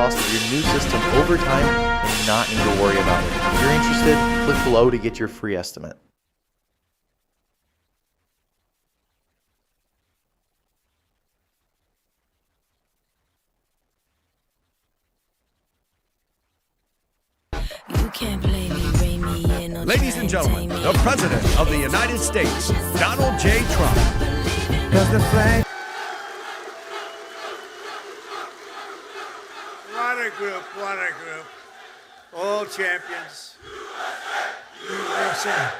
cost of your new system over time and not need to worry about it. If you're interested, click below to get your free estimate. You can't play me, bring me in, Ladies and gentlemen, the President of the United States, Donald J. Trump. Does the flag? What a group, what a group. All champions. USA.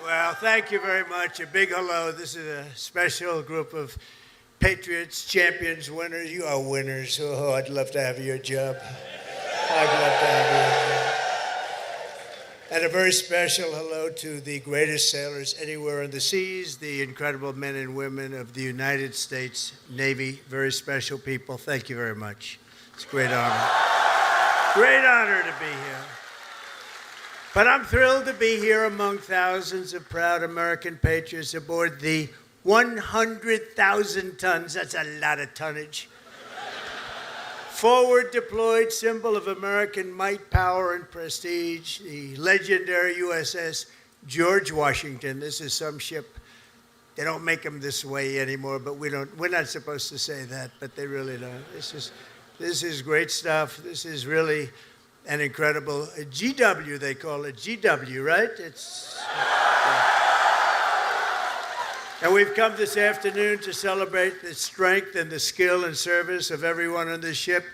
Well, thank you very much. A big hello. This is a special group of patriots, champions, winners. You are winners. Oh, I'd love to have your job. I'd love to have your job. And a very special hello to the greatest sailors anywhere on the seas, the incredible men and women of the United States Navy. Very special people. Thank you very much. It's a great honor. Great honor to be here. But I'm thrilled to be here among thousands of proud American patriots aboard the 100,000 tons, that's a lot of tonnage. Forward deployed symbol of American might, power, and prestige, the legendary USS George Washington. This is some ship. They don't make them this way anymore, but we're not supposed to say that, but they really don't. This is great stuff. This is really an incredible GW, they call it GW, right? And we've come this afternoon to celebrate the strength and the skill and service of everyone on this ship.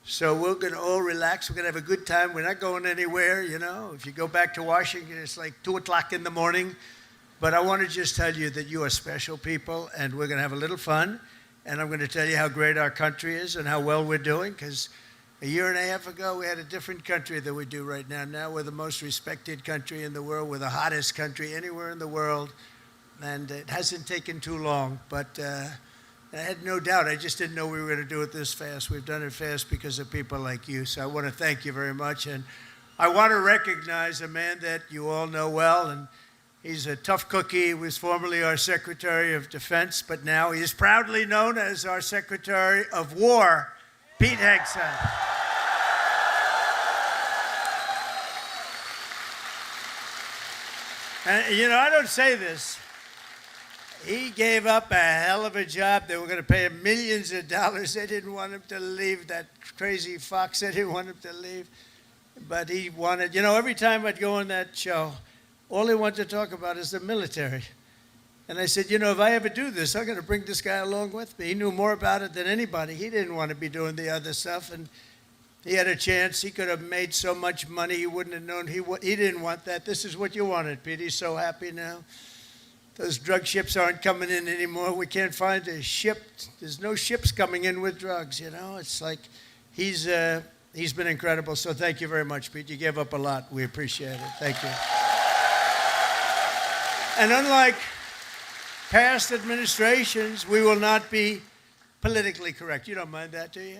So we're going to all relax. We're going to have a good time. We're not going anywhere, you know. If you go back to Washington, it's like 2 o'clock in the morning. But I want to just tell you that you are special people, and we're going to have a little fun. And I'm going to tell you how great our country is and how well we're doing, because a year and a half ago, we had a different country than we do right now. Now we're the most respected country in the world. We're the hottest country anywhere in the world. And it hasn't taken too long, but I had no doubt. I just didn't know we were going to do it this fast. We've done it fast because of people like you. So I want to thank you very much. And I want to recognize a man that you all know well. And he's a tough cookie. He was formerly our Secretary of Defense, but now he is proudly known as our Secretary of War, Pete Hegseth. And, you know, I don't say this. He gave up a hell of a job. They were going to pay him millions of dollars. They didn't want him to leave. That crazy Fox, they didn't want him to leave. But he wanted, you know, every time I'd go on that show, all he wanted to talk about is the military. And I said, you know, if I ever do this, I'm going to bring this guy along with me. He knew more about it than anybody. He didn't want to be doing the other stuff. And he had a chance. He could have made so much money, he wouldn't have known. He didn't want that. This is what you wanted, Pete. He's so happy now. Those drug ships aren't coming in anymore. We can't find a ship. There's no ships coming in with drugs, you know. It's like he's been incredible. So thank you very much, Pete. You gave up a lot. We appreciate it. Thank you. And unlike past administrations, we will not be politically correct. You don't mind that, do you?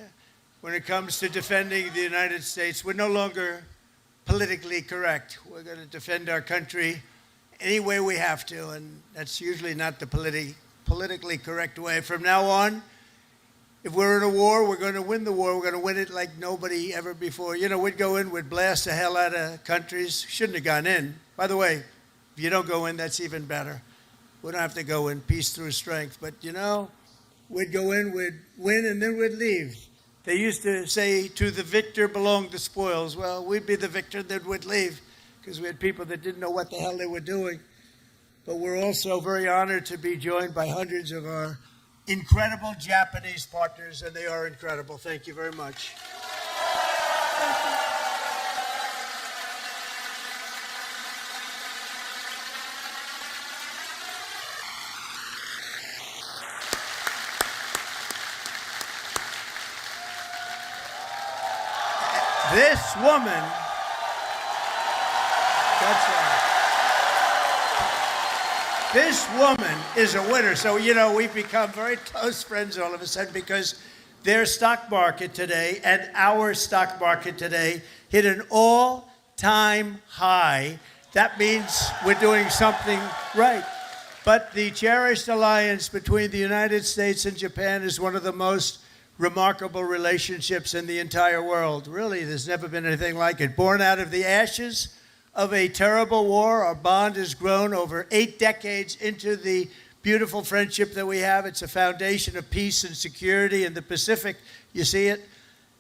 When it comes to defending the United States, we're no longer politically correct. We're going to defend our country any way we have to, and that's usually not the politically correct way. From now on, if we're in a war, we're going to win the war. We're going to win it like nobody ever before. You know, we'd go in, we'd blast the hell out of countries. Shouldn't have gone in. By the way, if you don't go in, that's even better. We don't have to go in, peace through strength. But, you know, we'd go in, we'd win, and then we'd leave. They used to say, to the victor belong the spoils. Well, we'd be the victor, then we'd leave, because we had people that didn't know what the hell they were doing. But we're also very honored to be joined by hundreds of our incredible Japanese partners, and they are incredible. Thank you very much. This woman, that's right. This woman is a winner. So, you know, we've become very close friends all of a sudden because their stock market today and our stock market today hit an all-time high. That means we're doing something right. But the cherished alliance between the United States and Japan is one of the most remarkable relationships in the entire world. Really, there's never been anything like it. Born out of the ashes of a terrible war, our bond has grown over 8 decades into the beautiful friendship that we have. It's a foundation of peace and security in the Pacific. You see it?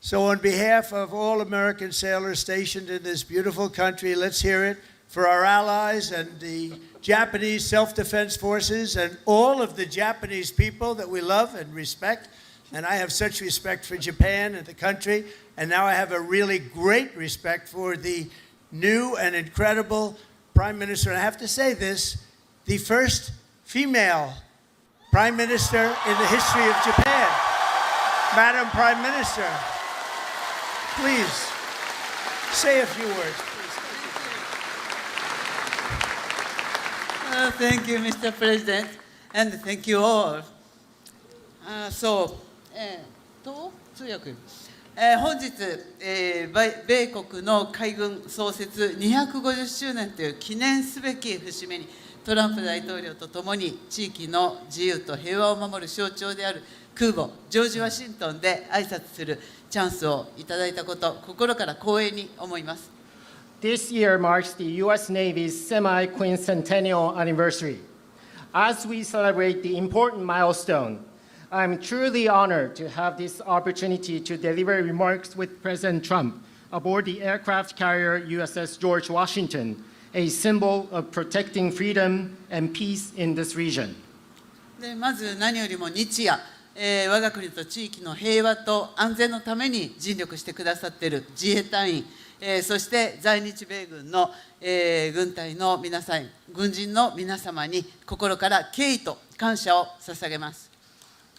So on behalf of all American sailors stationed in this beautiful country, let's hear it for our allies and the Japanese self-defense forces and all of the Japanese people that we love and respect. And I have such respect for Japan and the country. And now I have a really great respect for the new and incredible Prime Minister. And I have to say this, the first female Prime Minister in the history of Japan. Madam Prime Minister, please say a few words. Thank you, Mr. President, and thank you all. 通訳。本日、米国の海軍創設250周年という記念すべき節目に、トランプ大統領とともに地域の自由と平和を守る象徴である空母ジョージ・ワシントンで挨拶するチャンスをいただいたこと、心から光栄に思います。This year marks the U.S. Navy's semi-quincentennial anniversary. As we celebrate the important milestone, I'm truly honored to have this opportunity to deliver remarks with President Trump aboard the aircraft carrier USS George Washington, a symbol of protecting freedom and peace in this region. でまず何よりも日夜、我が国と地域の平和と安全のために尽力してくださっている自衛隊員、そして在日米軍の、軍隊の皆さん、軍人の皆様に心から敬意と感謝を捧げます。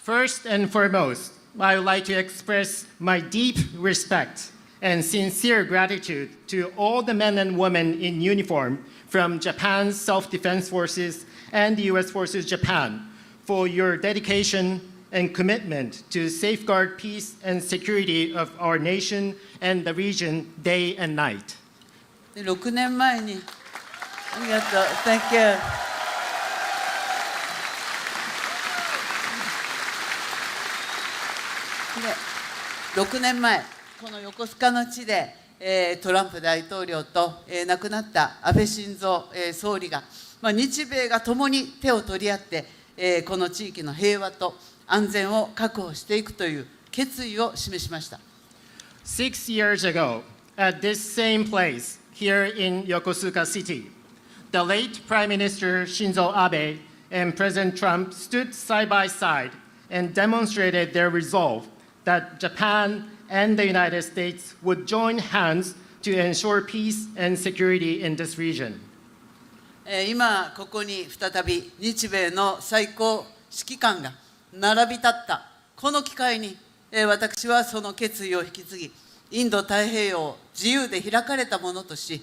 First and foremost, I would like to express my deep respect and sincere gratitude to all the men and women in uniform from Japan's Self-Defense Forces and the U.S. Forces Japan for your dedication and commitment to safeguard peace and security of our nation and the region day and night. で6年前に、ありがとう、Thank you. で6年前、この横須賀の地で、トランプ大統領と、亡くなった安倍晋三、総理が、日米が共に手を取り合って、この地域の平和と安全を確保していくという決意を示しました。6 years ago, at this same place here in Yokosuka City, the late Prime Minister Shinzo Abe and President Trump stood side by side and demonstrated their resolve that Japan and the United States would join hands to ensure peace and security in this region. 今ここに再び日米の最高指揮官が並び立ったこの機会に、私はその決意を引き継ぎ、インド太平洋を自由で開かれたものとし、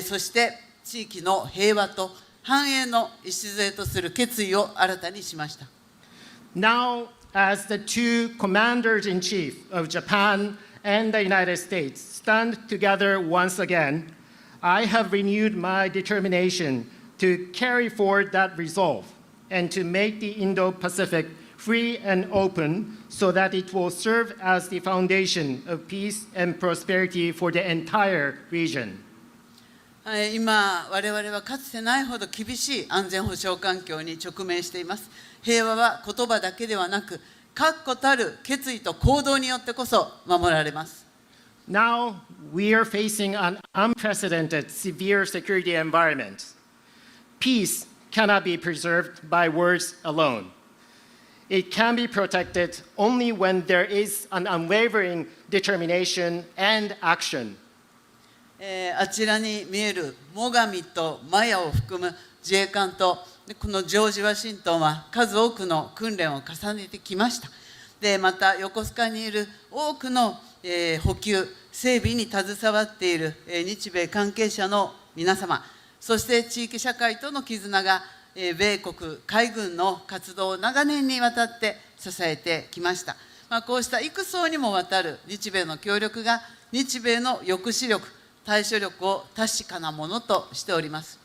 そして地域の平和と繁栄の礎とする決意を新たにしました。Now, as the two commanders-in-chief of Japan and the United States stand together once again, I have renewed my determination to carry forward that resolve and to make the Indo-Pacific free and open so that it will serve as the foundation of peace and prosperity for the entire region. 今、我々はかつてないほど厳しい安全保障環境に直面しています。平和は言葉だけではなく、確固たる決意と行動によってこそ守られます。Now, we are facing an unprecedented severe security environment. Peace cannot be preserved by words alone. It can be protected only when there is an unwavering determination and action. あちらに見える最上とマヤを含む自衛官とこのジョージ・ワシントンは数多くの訓練を重ねてきました。でまた横須賀にいる多くの、補給整備に携わっている、日米関係者の皆様、そして地域社会との絆が、米国海軍の活動を長年にわたって支えてきました。こうした幾層にもわたる日米の協力が日米の抑止力、対処力を確かなものとしております。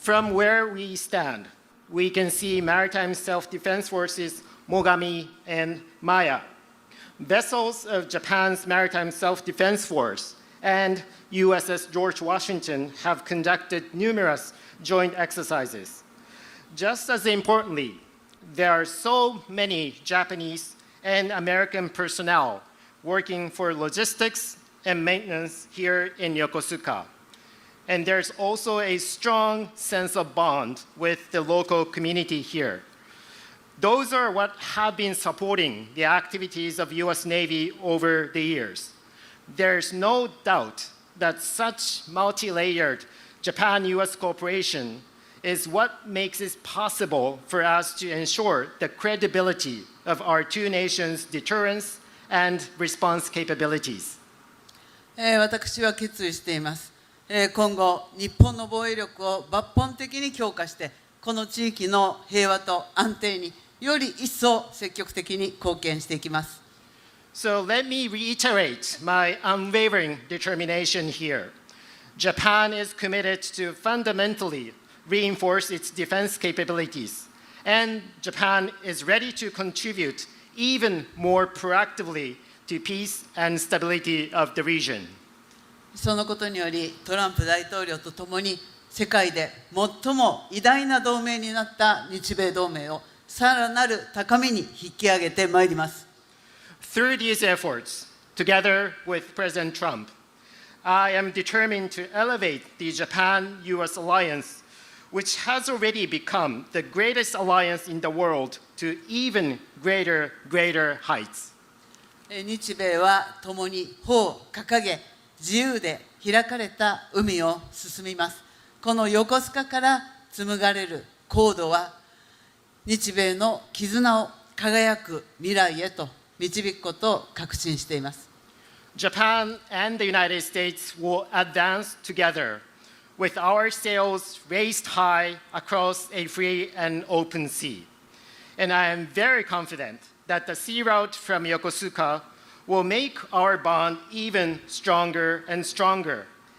From where we stand, we can see Maritime Self-Defense Forces Mogami and Maya. Vessels of Japan's Maritime Self-Defense Force and USS George Washington have conducted numerous joint exercises. Just as importantly, there are so many Japanese and American personnel working for logistics and maintenance here in Yokosuka. And there's also a strong sense of bond with the local community here. Those are what have been supporting the activities of US Navy over the years. There's no doubt that such multi-layered Japan-US cooperation is what makes it possible for us to ensure the credibility of our two nations' deterrence and response capabilities. 私は決意しています。今後、日本の防衛力を抜本的に強化して、この地域の平和と安定により一層積極的に貢献していきます。So let me reiterate my unwavering determination here. Japan is committed to fundamentally reinforce its defense capabilities, and Japan is ready to contribute even more proactively to peace and stability of the region. そのことにより、トランプ大統領とともに世界で最も偉大な同盟になった日米同盟をさらなる高みに引き上げてまいります。Through these efforts, together with President Trump, I am determined to elevate the Japan-US alliance, which has already become the greatest alliance in the world, to even greater heights. 日米は共に帆を掲げ、自由で開かれた海を進みます。この横須賀から紡がれる航路は、日米の絆を輝く未来へと導くことを確信しています。Japan and the United States will advance together with our sails raised high across a free and open sea. And I am very confident that the sea route from Yokosuka will make our bond even stronger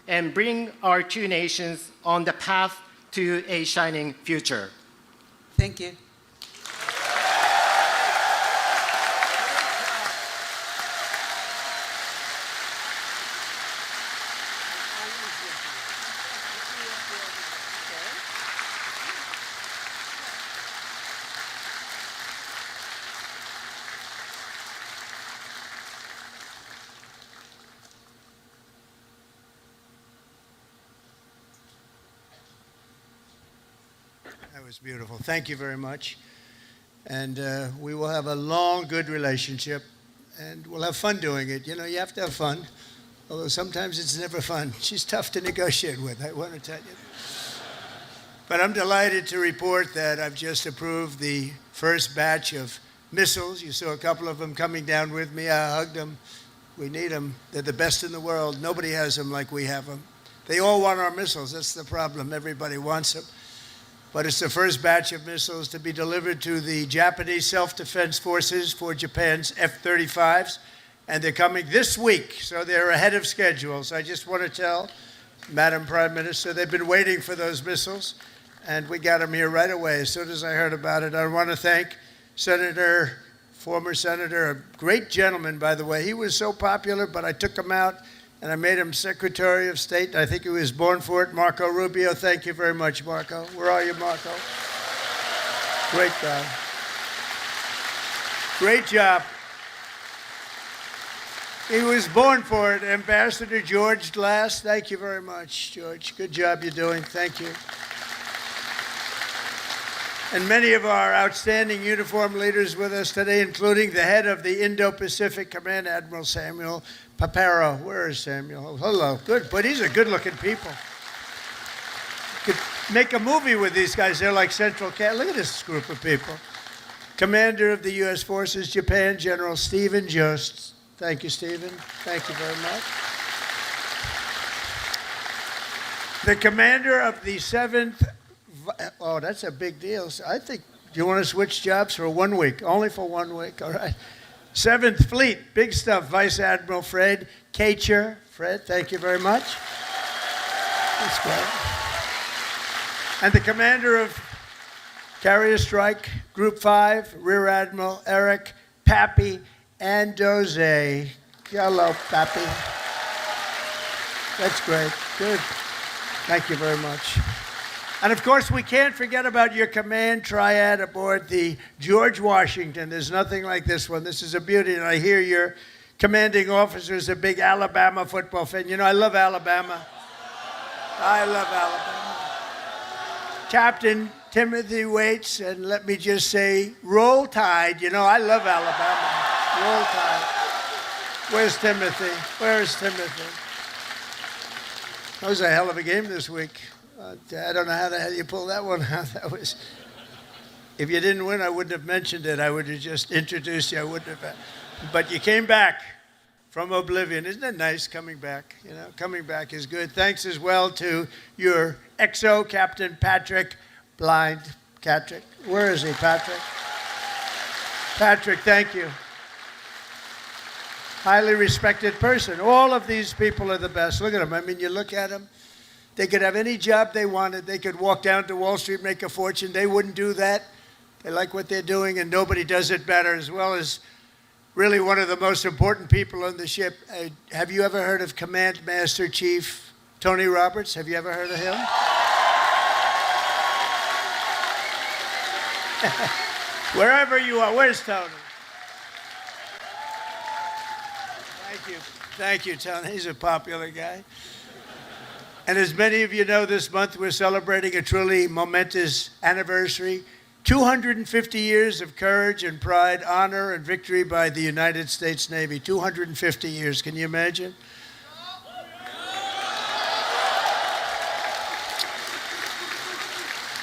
and bring our two nations on the path to a shining future. Thank you. That was beautiful. Thank you very much. And we will have a long, good relationship, and we'll have fun doing it. You know, you have to have fun, although sometimes it's never fun. She's tough to negotiate with, I want to tell you. But I'm delighted to report that I've just approved the first batch of missiles. You saw a couple of them coming down with me. I hugged them. We need them. They're the best in the world. Nobody has them like we have them. They all want our missiles. That's the problem. Everybody wants them. But it's the first batch of missiles to be delivered to the Japanese self-defense forces for Japan's F-35s. And they're coming this week, so they're ahead of schedule. So I just want to tell Madam Prime Minister, they've been waiting for those missiles, and we got them here right away as soon as I heard about it. I want to thank former Senator, a great gentleman, by the way. He was so popular, but I took him out, and I made him Secretary of State. I think he was born for it. Marco Rubio, thank you very much, Marco. Where are you, Marco? Great job. Great job. He was born for it. Ambassador George Glass, thank you very much, George. Good job you're doing. Thank you. And many of our outstanding uniform leaders with us today, including the head of the Indo-Pacific Command, Admiral Samuel Paparo. Where is Samuel? Oh, hello. Good, but these are good-looking people. Could make a movie with these guys. They're like Central Cat. Look at this group of people. Commander of the U.S. Forces, Japan, General Stephen Jost. Thank you, Stephen. Thank you very much. The commander of the 7th... Oh, that's a big deal. I think you want to switch jobs for 1 week. Only for 1 week, all right. 7th Fleet, big stuff. Vice Admiral Fred Kacher. Fred, thank you very much. That's great. And the commander of Carrier Strike, Group 5, Rear Admiral Eric Pappy Andoze. Hello, Pappy. That's great. Good. Thank you very much. And of course, we can't forget about your command triad aboard the George Washington. There's nothing like this one. This is a beauty, and I hear your commanding officer is a big Alabama football fan. You know, I love Alabama. I love Alabama. Captain Timothy Waits, and let me just say, roll tide. You know, I love Alabama. Roll tide. Where's Timothy? Where's Timothy? That was a hell of a game this week. I don't know how the hell you pulled that one out. That was. If you didn't win, I wouldn't have mentioned it. I would have just introduced you. I wouldn't have. But you came back from oblivion. Isn't it nice coming back? You know, coming back is good. Thanks as well to your XO, Captain Patrick Blind. Patrick, where is he, Patrick? Patrick, thank you. Highly respected person. All of these people are the best. Look at them. I mean, you look at them. They could have any job they wanted. They could walk down to Wall Street, make a fortune. They wouldn't do that. They like what they're doing, and nobody does it better, as well as really one of the most important people on the ship. Have you ever heard of Command Master Chief Tony Roberts? Have you ever heard of him? Wherever you are, where's Tony? Thank you. Thank you, Tony. He's a popular guy. And as many of you know, this month we're celebrating a truly momentous anniversary. 250 years of courage and pride, honor and victory by the United States Navy. 250 years, can you imagine?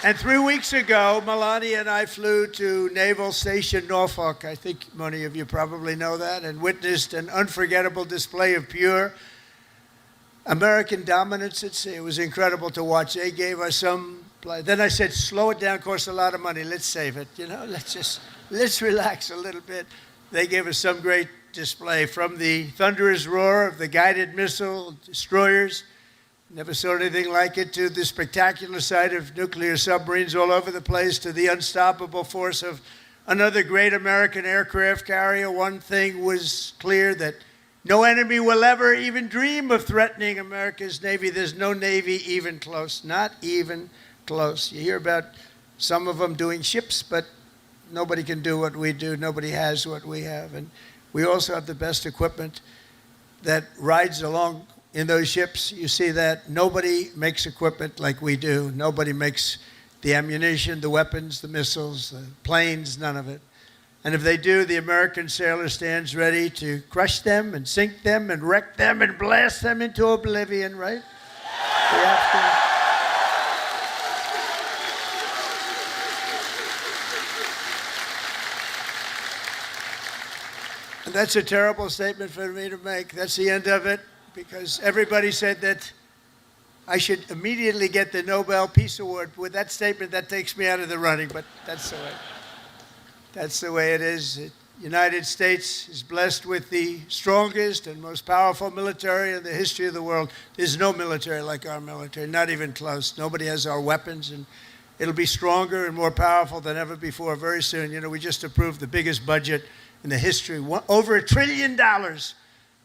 And 3 weeks ago, Melania and I flew to Naval Station Norfolk. I think many of you probably know that, and witnessed an unforgettable display of pure American dominance at sea. It was incredible to watch. They gave us some. Then I said, slow it down, costs a lot of money. Let's save it. You know, let's relax a little bit. They gave us some great display, from the thunderous roar of the guided missile destroyers, never saw anything like it, to the spectacular sight of nuclear submarines all over the place, to the unstoppable force of another great American aircraft carrier. One thing was clear, that no enemy will ever even dream of threatening America's Navy. There's no Navy even close, not even close. You hear about some of them doing ships, but nobody can do what we do. Nobody has what we have. And we also have the best equipment that rides along in those ships. You see that nobody makes equipment like we do. Nobody makes the ammunition, the weapons, the missiles, the planes, none of it. And if they do, the American sailor stands ready to crush them and sink them and wreck them and blast them into oblivion, right? We have to. And that's a terrible statement for me to make. That's the end of it, because everybody said that I should immediately get the Nobel Peace Award. With that statement, that takes me out of the running, but that's the way. That's the way it is. The United States is blessed with the strongest and most powerful military in the history of the world. There's no military like our military, not even close. Nobody has our weapons, and it'll be stronger and more powerful than ever before very soon. You know, we just approved the biggest budget in the history, over $1 trillion.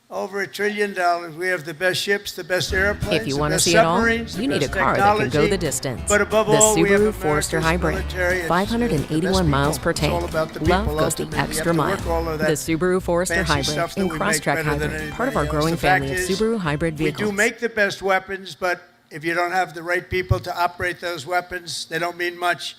Over $1 trillion. We have the best ships, the best airplanes, If you the want to best see it all, submarines, you the need a best car that can go technology. the distance. But above The all, we have Subaru Forester America's Hybrid. military. It's 581 the best miles people. per It's all tank. about the Love people, goes the ultimately. You extra have to mile. work all of that The Subaru Forester fancy Hybrid stuff that and we make Crosstrack better than Hybrid, part of anybody our else. growing The fact family of is, Subaru hybrid we vehicles. do make the best weapons, but if you don't have the right people to operate those weapons, they don't mean much.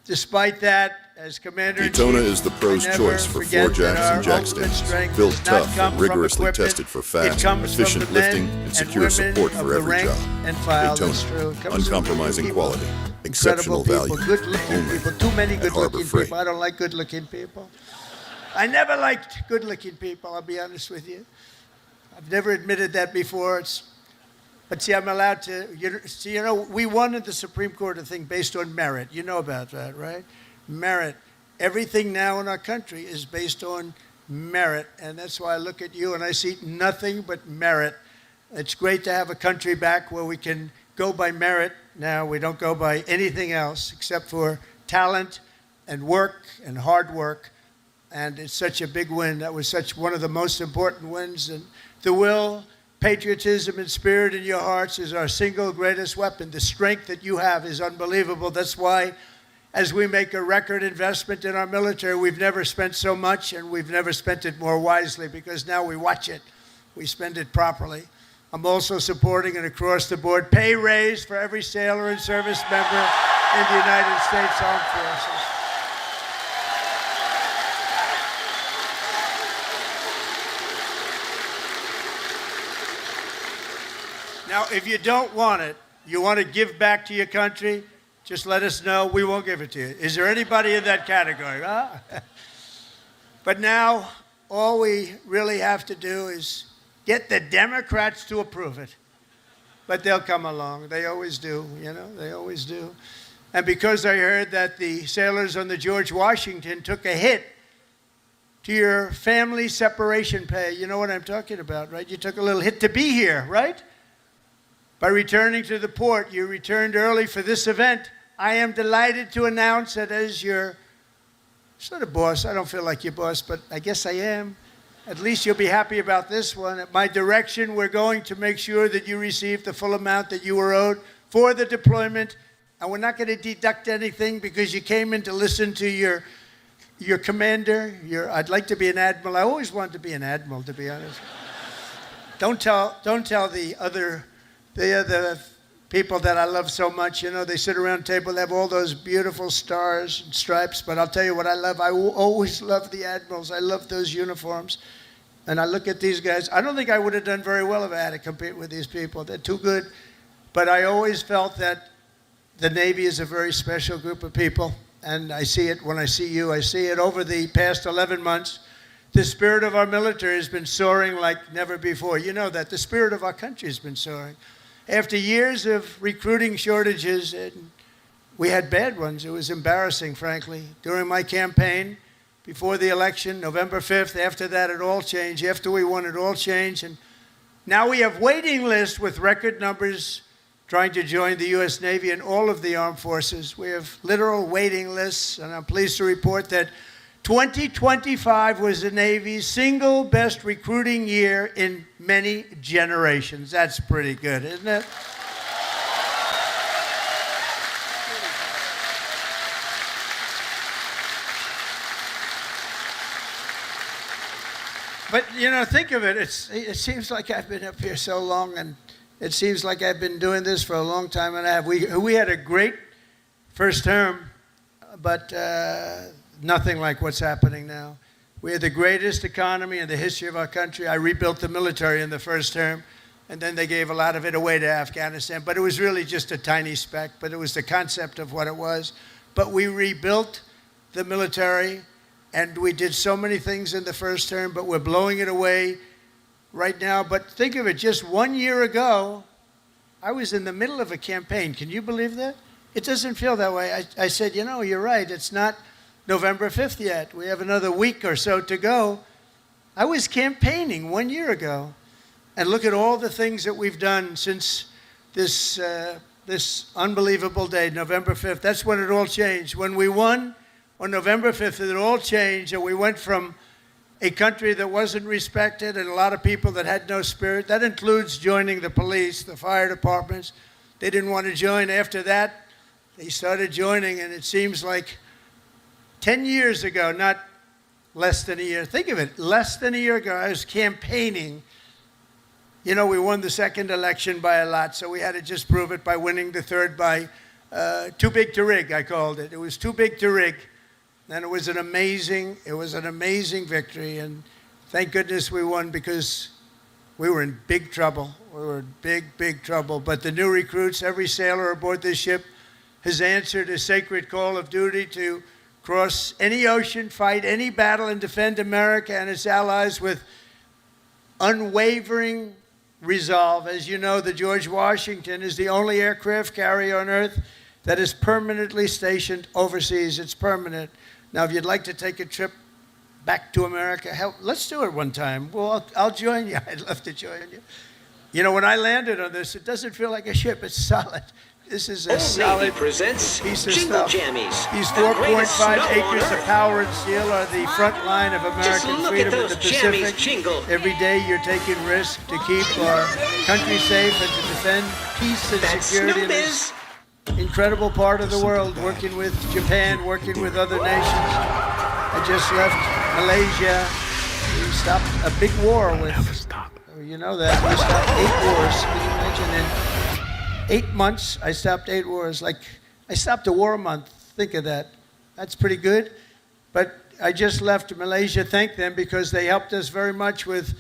Despite that, as Commander-in-Chief, Daytona is the pros' I never choice for forget floor jacks that and our jack ultimate stands. strength Built does not tough come and from rigorously equipment. tested for It fast, comes from efficient the men lifting and and secure women support of for the every rank job. and file. That's true. Daytona, It comes from uncompromising people. quality, Incredible exceptional people, value, good-looking only people. Too many at Harbor good-looking Freight. people. I don't like good-looking people. I never liked good-looking people, I'll be honest with you. I've never admitted that before. But see, I'm allowed to. You know, we won at the Supreme Court a thing based on merit. You know about that, right? Merit. Everything now in our country is based on merit. And that's why I look at you and I see nothing but merit. It's great to have a country back where we can go by merit now. We don't go by anything else except for talent and work and hard work. And it's such a big win. That was such one of the most important wins. And the will, patriotism, and spirit in your hearts is our single greatest weapon. The strength that you have is unbelievable. That's why, as we make a record investment in our military, we've never spent so much, and we've never spent it more wisely, because now we watch it. We spend it properly. I'm also supporting an across-the-board pay raise for every sailor and service member in the United States Armed Forces. Now, if you don't want it, you want to give back to your country, just let us know. We won't give it to you. Is there anybody in that category? Huh? But now, all we really have to do is get the Democrats to approve it. But they'll come along. They always do, they always do. And because I heard that the sailors on the George Washington took a hit to your family separation pay, you know what I'm talking about, right? You took a little hit to be here, right? By returning to the port, you returned early for this event. I am delighted to announce that as your sort of boss, I don't feel like your boss, but I guess I am. At least you'll be happy about this one. At my direction, we're going to make sure that you receive the full amount that you were owed for the deployment. And we're not going to deduct anything because you came in to listen to your commander. I'd like to be an admiral. I always wanted to be an admiral, to be honest. Don't tell the other people that I love so much. They sit around the table, they have all those beautiful stars and stripes. But I'll tell you what I love. I always love the admirals. I love those uniforms. And I look at these guys. I don't think I would have done very well if I had to compete with these people. They're too good. But I always felt that the Navy is a very special group of people. And I see it when I see you. I see it over the past 11 months. The spirit of our military has been soaring like never before. You know that. The spirit of our country has been soaring. After years of recruiting shortages, and we had bad ones. It was embarrassing, frankly. During my campaign, before the election, November 5th, after that, it all changed. After we won, it all changed. And now we have waiting lists with record numbers trying to join the U.S. Navy and all of the armed forces. We have literal waiting lists, and I'm pleased to report that 2025 was the Navy's single best recruiting year in many generations. That's pretty good, isn't it? But, think of it. It seems like I've been up here so long, and it seems like I've been doing this for a long time and a half. We had a great first term, but nothing like what's happening now. We had the greatest economy in the history of our country. I rebuilt the military in the first term, and then they gave a lot of it away to Afghanistan. But it was really just a tiny speck, but it was the concept of what it was. But we rebuilt the military, and we did so many things in the first term, but we're blowing it away right now. But think of it, just 1 year ago, I was in the middle of a campaign. Can you believe that? It doesn't feel that way. I said, you're right. It's not November 5th yet. We have another week or so to go. I was campaigning 1 year ago. And look at all the things that we've done since this unbelievable day, November 5th. That's when it all changed. When we won on November 5th, it all changed. And we went from a country that wasn't respected and a lot of people that had no spirit. That includes joining the police, the fire departments. They didn't want to join. After that, they started joining, and it seems like 10 years ago, not less than a year. Think of it, less than a year ago, I was campaigning. We won the second election by a lot, so we had to just prove it by winning the third by too big to rig, I called it. It was too big to rig. And it was an amazing victory. And thank goodness we won, because we were in big trouble. We were in big trouble. But the new recruits, every sailor aboard this ship has answered a sacred call of duty to cross any ocean, fight any battle, and defend America and its allies with unwavering resolve. As you know, the George Washington is the only aircraft carrier on Earth that is permanently stationed overseas. It's permanent. Now, if you'd like to take a trip back to America, let's do it one time. Well, I'll join you. I'd love to join you. When I landed on this, it doesn't feel like a ship. It's solid. This is a Old solid Navy presents piece of Jingle stuff. Jammies. These the greatest 4.5 snow on acres of Earth. power and steel are the front line of Just American look freedom at in the those jammies Pacific. jingle. Every day you're taking risks to keep our country safe and to defend peace and That's security in this Snowbiz. incredible part of the world, working with Japan, working with other nations. I just left Malaysia. We stopped a big war with, you know that, we stopped 8 wars. Can you imagine? In 8 months, I stopped 8 wars. Like, I stopped a war a month. Think of that. That's pretty good. But I just left Malaysia. Thank them because they helped us very much with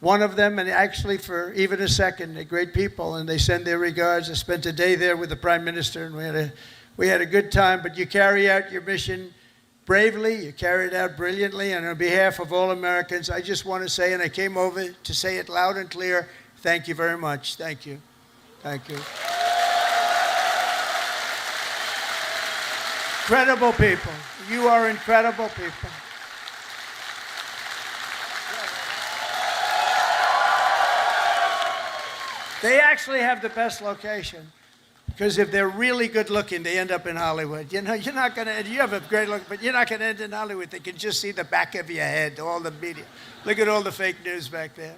one of them, and actually for even a second, they're great people, and they send their regards. I spent a day there with the Prime Minister, and we had a good time. But you carry out your mission bravely, you carry it out brilliantly, and on behalf of all Americans, I just want to say, and I came over to say it loud and clear, thank you very much. Thank you. Thank you. Incredible people. You are incredible people. They actually have the best location. Because if they're really good looking, they end up in Hollywood. You know, you're not going to, you have a great look, but you're not going to end in Hollywood. They can just see the back of your head, all the media. Look at all the fake news back there.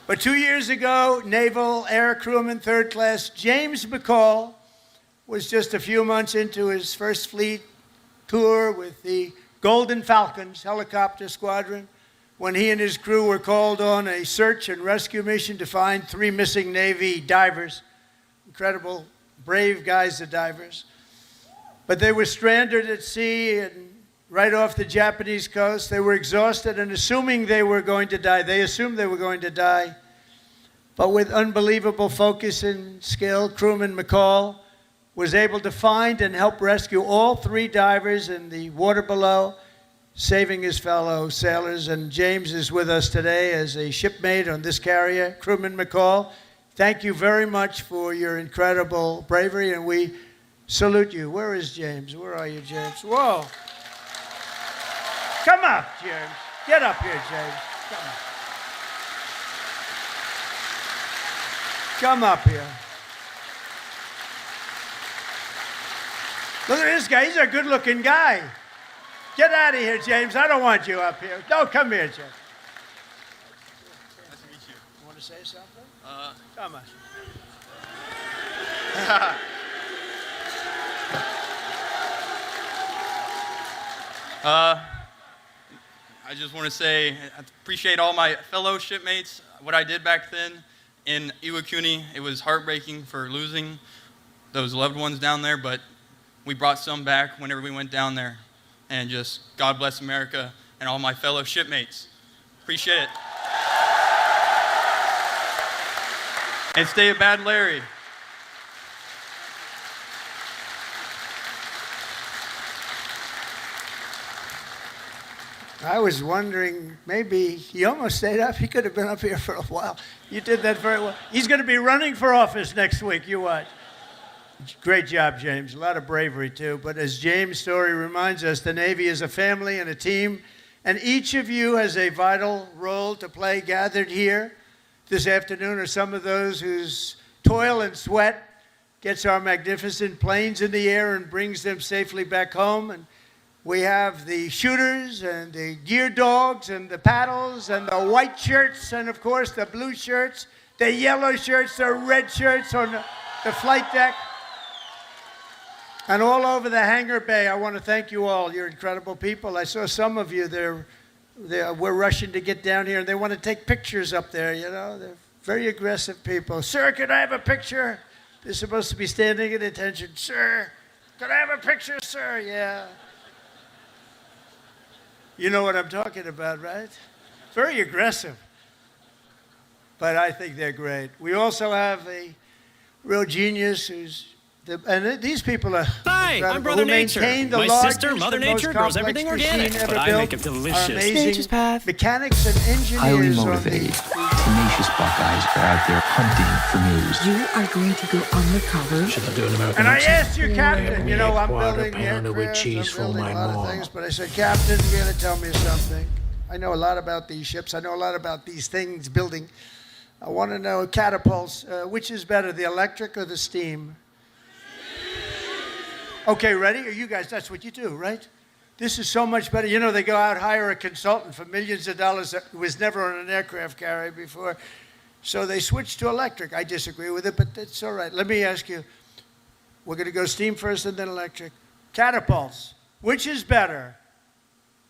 But 2 years ago, Naval Air Crewman 3rd Class James McCall was just a few months into his first fleet tour with the Golden Falcons helicopter squadron when he and his crew were called on a search and rescue mission to find 3 missing Navy divers. Incredible, brave guys, the divers. But they were stranded at sea and right off the Japanese coast. They were exhausted and assuming they were going to die. They assumed they were going to die. But with unbelievable focus and skill, crewman McCall was able to find and help rescue all 3 divers in the water below, saving his fellow sailors. And James is with us today as a shipmate on this carrier. Crewman McCall, thank you very much for your incredible bravery, and we salute you. Where is James? Where are you, James? Whoa. Come up, James. Get up here, James. Come up. Come up here. Look at this guy. He's a good-looking guy. Get out of here, James. I don't want you up here. No, come here, James. Nice to meet you. You want to say something? Come on. I just want to say I appreciate all my fellow shipmates. What I did back then in Iwakuni, it was heartbreaking for losing those loved ones down there, but we brought some back whenever we went down there. And just God bless America and all my fellow shipmates. Appreciate it. And stay a bad Larry. I was wondering, maybe he almost stayed up. He could have been up here for a while. You did that very well. He's going to be running for office next week. You watch. Great job, James. A lot of bravery, too. But as James' story reminds us, the Navy is a family and a team, and each of you has a vital role to play. Gathered here this afternoon are some of those whose toil and sweat gets our magnificent planes in the air and brings them safely back home. And we have the shooters and the gear dogs and the paddles and the white shirts and, of course, the blue shirts, the yellow shirts, the red shirts on the flight deck. And all over the hangar bay, I want to thank you all. You're incredible people. I saw some of you, we're rushing to get down here, and they want to take pictures up there, you know. They're very aggressive people. Sir, could I have a picture? They're supposed to be standing at attention. Sir, could I have a picture, sir? Yeah. You know what I'm talking about, right? Very aggressive. But I think they're great. We also have a real genius and these people are Hi, I'm Brother Nature. The My largest sister, Mother and most Nature, grows complex everything machine organic, ever but I built. make it delicious. Are amazing Nature's path. mechanics and engineers Highly on motivated, tenacious Buckeyes are out there hunting for news. You are going to go undercover. Should I do an American And I accent? asked you, Captain, you know, I'm Quarter building pounder with aircraft, cheese I'm for building my a lot of mom. things, but I said, Captain, you're going to tell me something. I know a lot about these ships. I know a lot about these things building. I want to know catapults. Which is better, the electric or the steam? Okay, ready? Are you guys, that's what you do, right? This is so much better. You know, they go out, hire a consultant for millions of dollars that was never on an aircraft carrier before. So they switched to electric. I disagree with it, but it's all right. Let me ask you, we're going to go steam first and then electric. Catapults, which is better,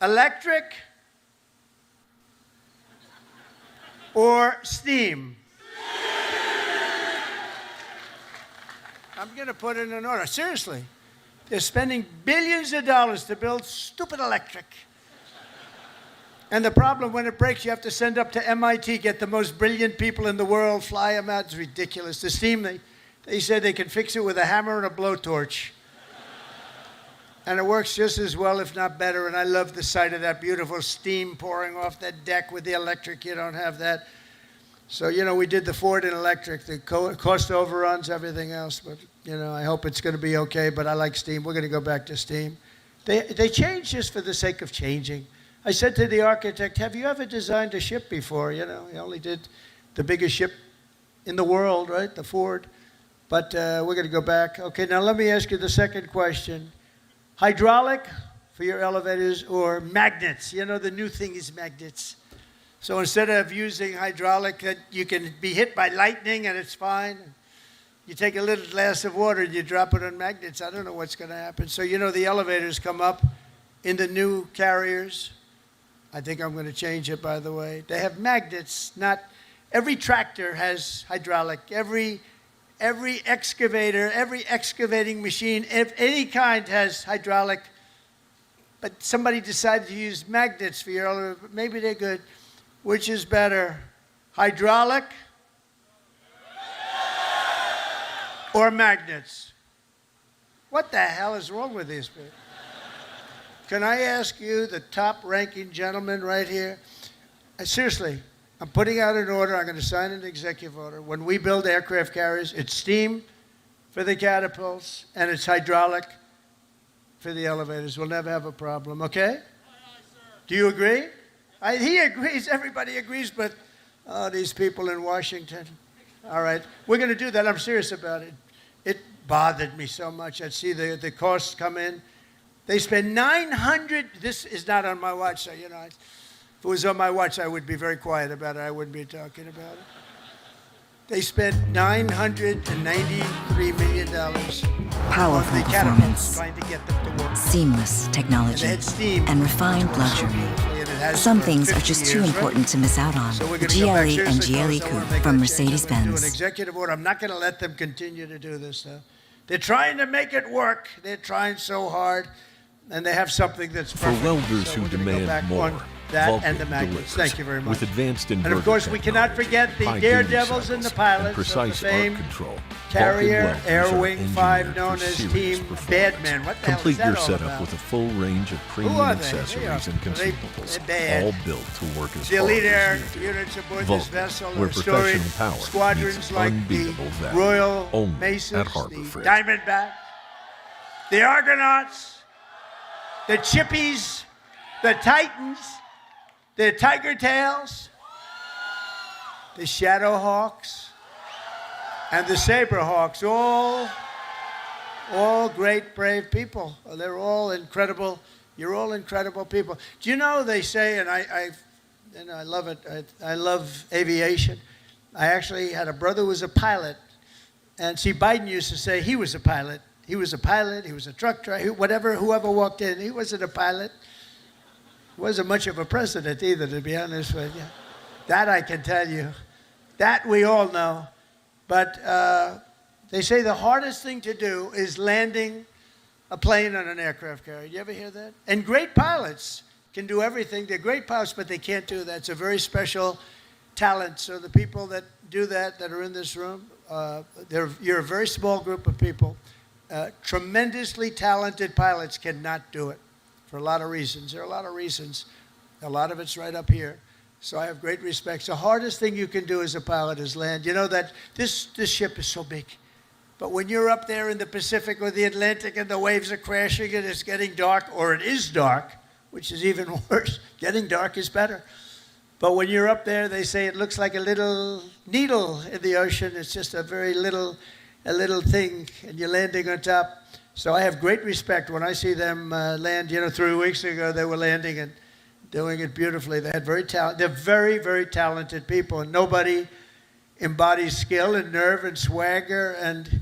electric or steam? I'm going to put it in order. Seriously. They're spending billions of dollars to build stupid electric. And the problem, when it breaks, you have to send up to MIT, get the most brilliant people in the world, fly them out. It's ridiculous. The steam, they said they can fix it with a hammer and a blowtorch. And it works just as well, if not better. And I love the sight of that beautiful steam pouring off that deck. With the electric, you don't have that. So, you know, we did the Ford in electric, the cost overruns, everything else. But, you know, I hope it's going to be okay. But I like steam. We're going to go back to steam. They change just for the sake of changing. I said to the architect, have you ever designed a ship before? You know, he only did the biggest ship in the world, right, the Ford. But we're going to go back. Okay, now let me ask you the second question. Hydraulic for your elevators or magnets? You know, the new thing is magnets. So instead of using hydraulic, that you can be hit by lightning and it's fine. You take a little glass of water and you drop it on magnets. I don't know what's going to happen. So, you know, the elevators come up in the new carriers. I think I'm going to change it, by the way. They have magnets. Not every tractor has hydraulic. Every excavator, every excavating machine of any kind has hydraulic. But somebody decided to use magnets for your elevator. Maybe they're good. Which is better, hydraulic or magnets? What the hell is wrong with these people? Can I ask you, the top-ranking gentleman right here? Seriously, I'm putting out an order. I'm going to sign an executive order. When we build aircraft carriers, it's steam for the catapults, and it's hydraulic for the elevators. We'll never have a problem, okay? Do you agree? He agrees, everybody agrees, but these people in Washington. All right, we're going to do that. I'm serious about it. It bothered me so much. I'd see the costs come in. They spend $900, this is not on my watch, so, you know, if it was on my watch, I would be very quiet about it. I wouldn't be talking about it. They spent $993 million Powerful on the catapults performance, trying to get them to work. seamless technology, and refined luxury. Some things are just too important to miss out on. So we're The going to go back. GLE and Seriously, GLE folks, I wanna Coupe make from that change. I'm gonna do Mercedes-Benz. an executive order. I'm not going to let them continue to do this, though. They're trying to make it work. They're trying so hard, and they have something that's For perfect. welders So who we're gonna go demand back more, on that Vulcan and the magnets. delivers. Thank you very much. With advanced And inverter of course, we cannot technology, forget the high-duty daredevils and the cycles, pilots and precise of the famed arc control. Carrier Vulcan Air welders are Wing 5, engineered known for as serious Team performance. Badman. What the hell Complete is that your all setup about? with a full range of premium are they? accessories and They are consumables, bad. all built to work as The hard elite air as you do. units aboard Vulcan, this vessel where are storied professional power squadrons meets like the unbeatable value. Royal Only Masons, at Harbor the Freight. Diamondback, the Argonauts, the Chippies, the Titans, the Tiger Tails, the Shadowhawks, and the Saberhawks, all great, brave people. They're all incredible. You're all incredible people. Do you know, they say, and I love it, I love aviation. I actually had a brother who was a pilot. And see, Biden used to say he was a pilot. He was a pilot, he was a truck driver, whoever walked in, he wasn't a pilot. He wasn't much of a president either, to be honest with you. That I can tell you. That we all know. But they say the hardest thing to do is landing a plane on an aircraft carrier. You ever hear that? And great pilots can do everything. They're great pilots, but they can't do that. It's a very special talent. So the people that do that are in this room, you're a very small group of people. Tremendously talented pilots cannot do it for a lot of reasons. There are a lot of reasons. A lot of it's right up here. So I have great respect. The hardest thing you can do as a pilot is land. You know that this ship is so big. But when you're up there in the Pacific or the Atlantic and the waves are crashing and it's getting dark, or it is dark, which is even worse. Getting dark is better. But when you're up there, they say it looks like a little needle in the ocean. It's just a very little thing, and you're landing on top. So I have great respect when I see them land. 3 weeks ago they were landing and doing it beautifully. They're very, very talented people, and nobody embodies skill and nerve and swagger and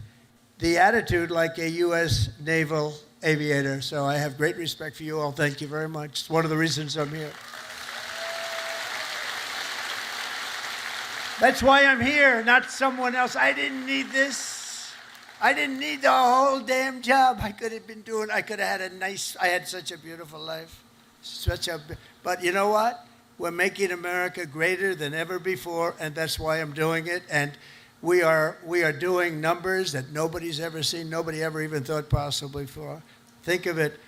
the attitude like a U.S. Naval aviator. So I have great respect for you all. Thank you very much. It's one of the reasons I'm here. That's why I'm here, not someone else. I didn't need this. I didn't need the whole damn job. I could have had I had such a beautiful life. But you know what? We're making America greater than ever before, and that's why I'm doing it. And we are doing numbers that nobody's ever seen, nobody ever even thought possible before. Think of it.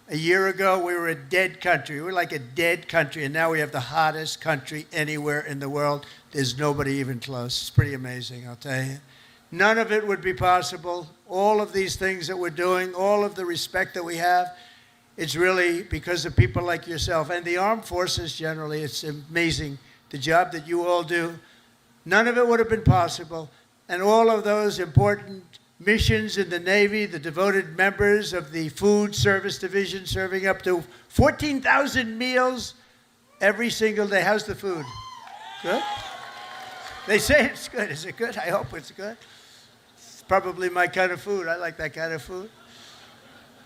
A year ago, we were a dead country. We were like a dead country, and now we have the hottest country anywhere in the world. There's nobody even close. It's pretty amazing, I'll tell you. None of it would be possible. All of these things that we're doing, all of the respect that we have, it's really because of people like yourself and the armed forces generally. It's amazing, the job that you all do. None of it would have been possible. And all of those important missions in the Navy, the devoted members of the Food Service Division serving up to 14,000 meals every single day. How's the food? Good? They say it's good. Is it good? I hope it's good. It's probably my kind of food. I like that kind of food.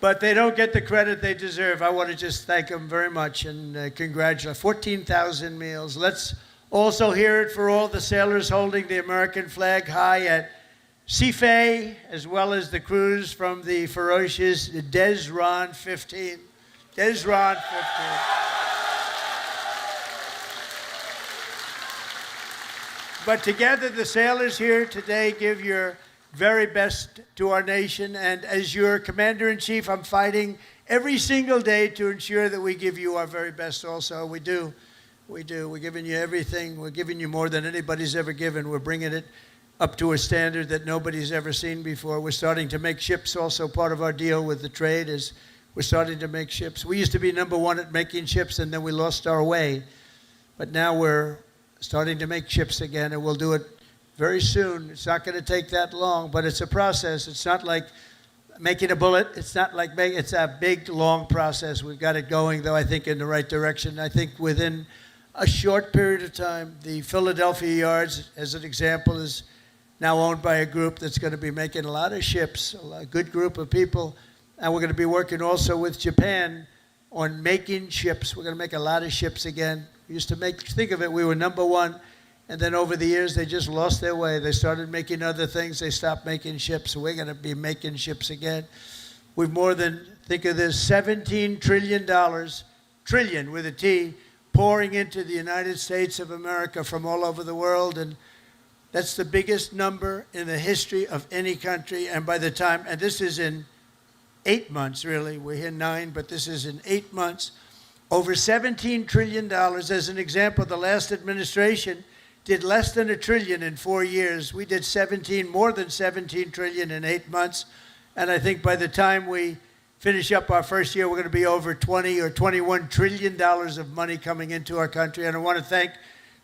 But they don't get the credit they deserve. I want to just thank them very much and congratulate. 14,000 meals. Let's also hear it for all the sailors holding the American flag high at Seafay, as well as the crews from the ferocious Desron 15. Desron 15. But together, the sailors here today give your very best to our nation. And as your commander-in-chief, I'm fighting every single day to ensure that we give you our very best also. We do. We do. We're giving you everything. We're giving you more than anybody's ever given. We're bringing it up to a standard that nobody's ever seen before. We're starting to make ships. Also part of our deal with the trade is we're starting to make ships. We used to be number one at making ships, and then we lost our way. But now we're starting to make ships again, and we'll do it very soon. It's not going to take that long, but it's a process. It's not like making a bullet. It's not like it's a big, long process. We've got it going, though, I think, in the right direction. I think within a short period of time, the Philadelphia yards, as an example, is now owned by a group that's going to be making a lot of ships, a good group of people. And we're going to be working also with Japan on making ships. We're going to make a lot of ships again. We used to think of it, we were number one. And then over the years, they just lost their way. They started making other things. They stopped making ships. So we're going to be making ships again. We've more than, think of this, $17 trillion, trillion with a T, pouring into the United States of America from all over the world. And that's the biggest number in the history of any country. And by the time, and this is in 8 months, really. We're here 9, but this is in 8 months. Over $17 trillion. As an example, the last administration did less than $1 trillion in 4 years. We did more than 17 trillion in 8 months. And I think by the time we finish up our first year, we're going to be over 20 or $21 trillion of money coming into our country. And I want to thank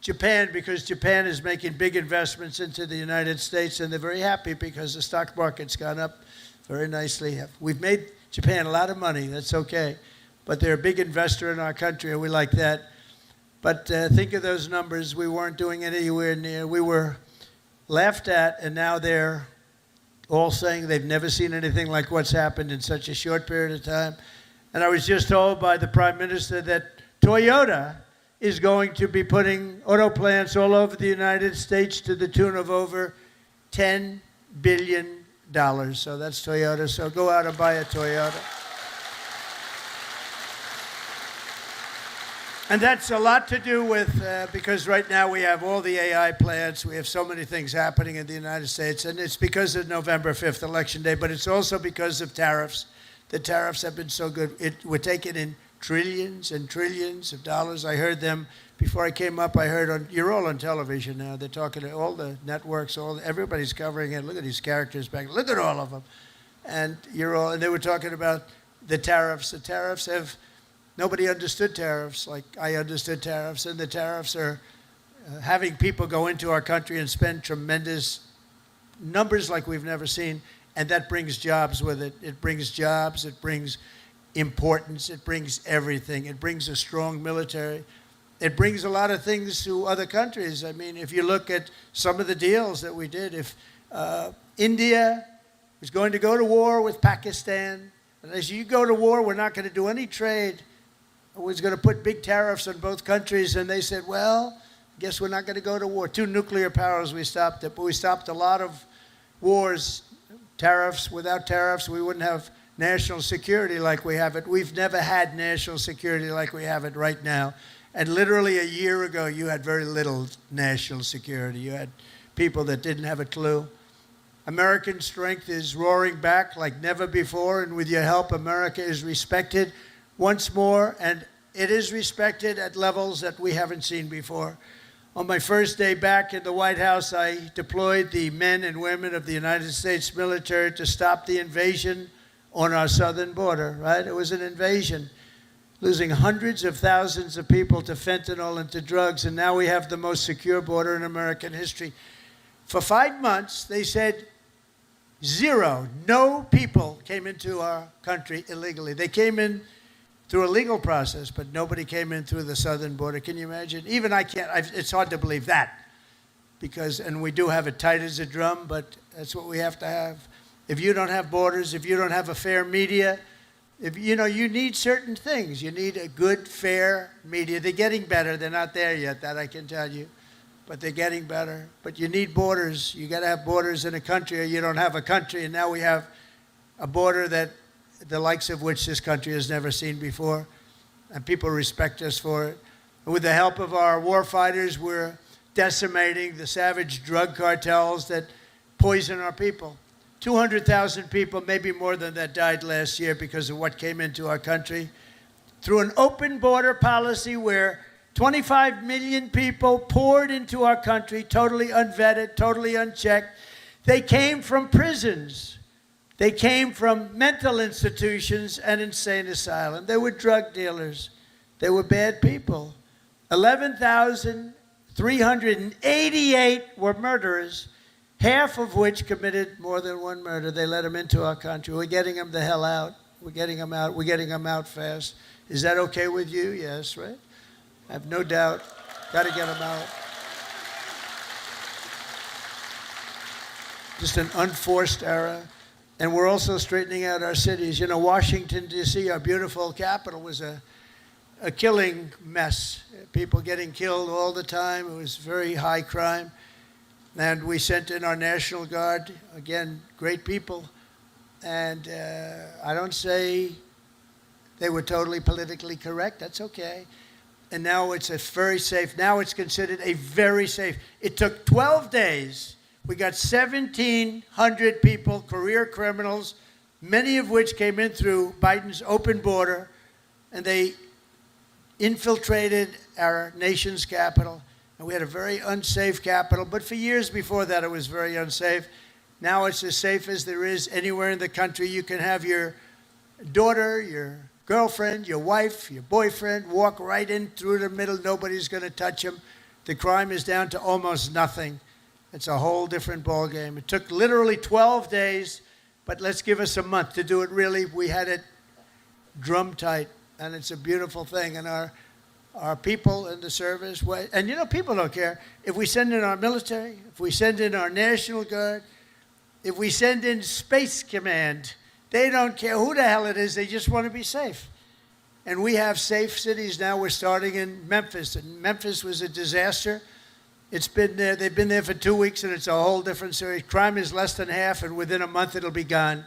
Japan, because Japan is making big investments into the United States, and they're very happy because the stock market's gone up very nicely. We've made Japan a lot of money. That's okay. But they're a big investor in our country, and we like that. But think of those numbers. We weren't doing anywhere near. We were laughed at, and now they're all saying they've never seen anything like what's happened in such a short period of time. And I was just told by the Prime Minister that Toyota is going to be putting auto plants all over the United States to the tune of over $10 billion. So that's Toyota. So go out and buy a Toyota. And that's a lot to do with, because right now we have all the AI plants, we have so many things happening in the United States, and it's because of November 5th, Election Day, but it's also because of tariffs. The tariffs have been so good. We're taking in trillions and trillions of dollars. I heard them, before I came up, I heard you're all on television now, they're talking to all the networks, everybody's covering it. Look at these characters back, look at all of them. And they were talking about the tariffs. The tariffs have Nobody understood tariffs like I understood tariffs, and the tariffs are having people go into our country and spend tremendous numbers like we've never seen, and that brings jobs with it. It brings jobs, it brings importance, it brings everything. It brings a strong military. It brings a lot of things to other countries. I mean, if you look at some of the deals that we did, if India was going to go to war with Pakistan, and as you go to war, we're not going to do any trade. It was going to put big tariffs on both countries, and they said, well, I guess we're not going to go to war. 2 nuclear powers, we stopped it, but we stopped a lot of wars, tariffs. Without tariffs, we wouldn't have national security like we have it. We've never had national security like we have it right now. And literally a year ago, you had very little national security. You had people that didn't have a clue. American strength is roaring back like never before, and with your help, America is respected once more, and it is respected at levels that we haven't seen before. On my first day back in the White House, I deployed the men and women of the United States military to stop the invasion on our southern border, right? It was an invasion, losing hundreds of thousands of people to fentanyl and to drugs, and now we have the most secure border in American history. For 5 months, they said no people came into our country illegally. They came in through a legal process, but nobody came in through the southern border. Can you imagine? Even I can't, it's hard to believe that, because, and we do have it tight as a drum, but that's what we have to have. If you don't have borders, if you don't have a fair media, if you need certain things. You need a good, fair media. They're getting better. They're not there yet, that I can tell you, but they're getting better. But you need borders. You got to have borders in a country, or you don't have a country. And now we have a border that the likes of which this country has never seen before, and people respect us for it. And with the help of our war fighters, we're decimating the savage drug cartels that poison our people. 200,000 people, maybe more than that, died last year because of what came into our country. Through an open border policy where 25 million people poured into our country, totally unvetted, totally unchecked. They came from prisons. They came from mental institutions and insane asylums. They were drug dealers. They were bad people. 11,388 were murderers, half of which committed more than one murder. They let them into our country. We're getting them the hell out. We're getting them out. We're getting them out fast. Is that okay with you? Yes, right? I have no doubt. Got to get them out. Just an unforced era. And we're also straightening out our cities. You know, Washington, D.C., our beautiful capital, was a killing mess. People getting killed all the time. It was very high crime. And we sent in our National Guard. Again, great people. And I don't say they were totally politically correct. That's okay. And now it's a very safe. Now it's considered a very safe. It took 12 days. We got 1,700 people, career criminals, many of which came in through Biden's open border, and they infiltrated our nation's capital. And we had a very unsafe capital, but for years before that, it was very unsafe. Now it's as safe as there is anywhere in the country. You can have your daughter, your girlfriend, your wife, your boyfriend walk right in through the middle. Nobody's going to touch them. The crime is down to almost nothing. It's a whole different ballgame. It took literally 12 days, but let's give us a month to do it really. We had it drum tight, and it's a beautiful thing. And our people in the service, and you know, people don't care. If we send in our military, if we send in our National Guard, if we send in Space Command, they don't care who the hell it is. They just want to be safe. And we have safe cities now. We're starting in Memphis, and Memphis was a disaster. It's been there. They've been there for 2 weeks, and it's a whole different series. Crime is less than half, and within a month it'll be gone.